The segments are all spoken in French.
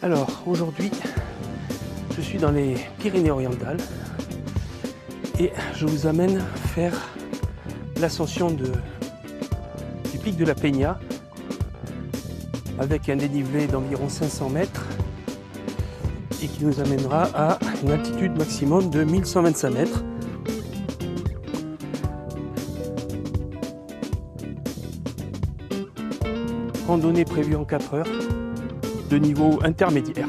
Alors aujourd'hui, je suis dans les Pyrénées-Orientales et je vous amène faire l'ascension du pic de la Peña avec un dénivelé d'environ 500 mètres et qui nous amènera à une altitude maximum de 1125 mètres. Randonnée prévue en 4 heures de niveau intermédiaire.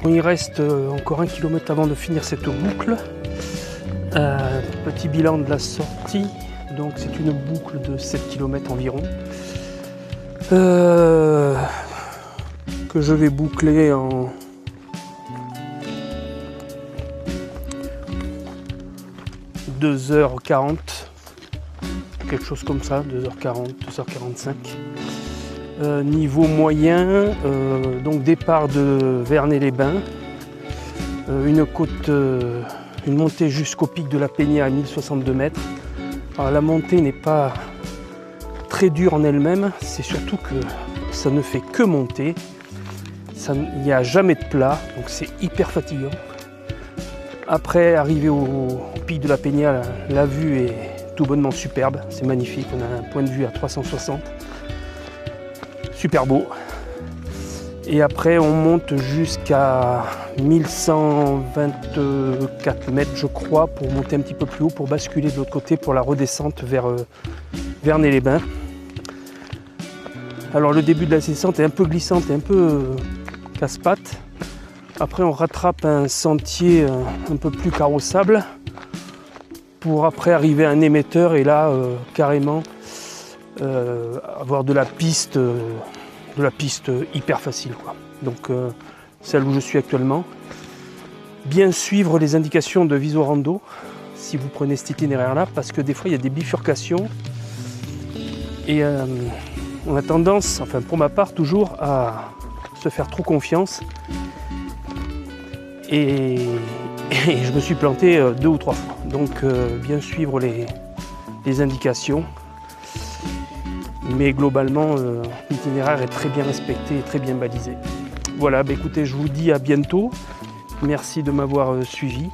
Il reste encore 1 kilomètre avant de finir cette boucle. petit bilan de la sortie. Donc c'est une boucle de 7 km environ. Que je vais boucler en 2h40, quelque chose comme ça, 2h40, 2h45. Niveau moyen, donc départ de Vernay-les-Bains, une montée jusqu'au pic de la Peña à 1062 mètres. Alors, la montée n'est pas très dure en elle-même, c'est surtout que ça ne fait que monter. Il n'y a jamais de plat, donc c'est hyper fatigant. Après, arrivé au pic de la Peña, la vue est tout bonnement superbe, c'est magnifique, on a un point de vue à 360, super beau. Et après, on monte jusqu'à 1124 mètres, je crois, pour monter un petit peu plus haut, pour basculer de l'autre côté pour la redescente vers Vernay-les-Bains. Alors, le début de la descente est un peu glissante et un peu casse-pattes. Après, on rattrape un sentier un peu plus carrossable pour après arriver à un émetteur et là, carrément, avoir de la piste hyper facile, quoi. Donc, celle où je suis actuellement. Bien suivre les indications de Visorando si vous prenez cet itinéraire-là, parce que des fois, il y a des bifurcations et on a tendance, enfin pour ma part, toujours à se faire trop confiance. Et je me suis planté 2 ou 3 fois. Donc bien suivre les indications. Mais globalement, l'itinéraire est très bien respecté et très bien balisé. Voilà, écoutez, je vous dis à bientôt. Merci de m'avoir suivi.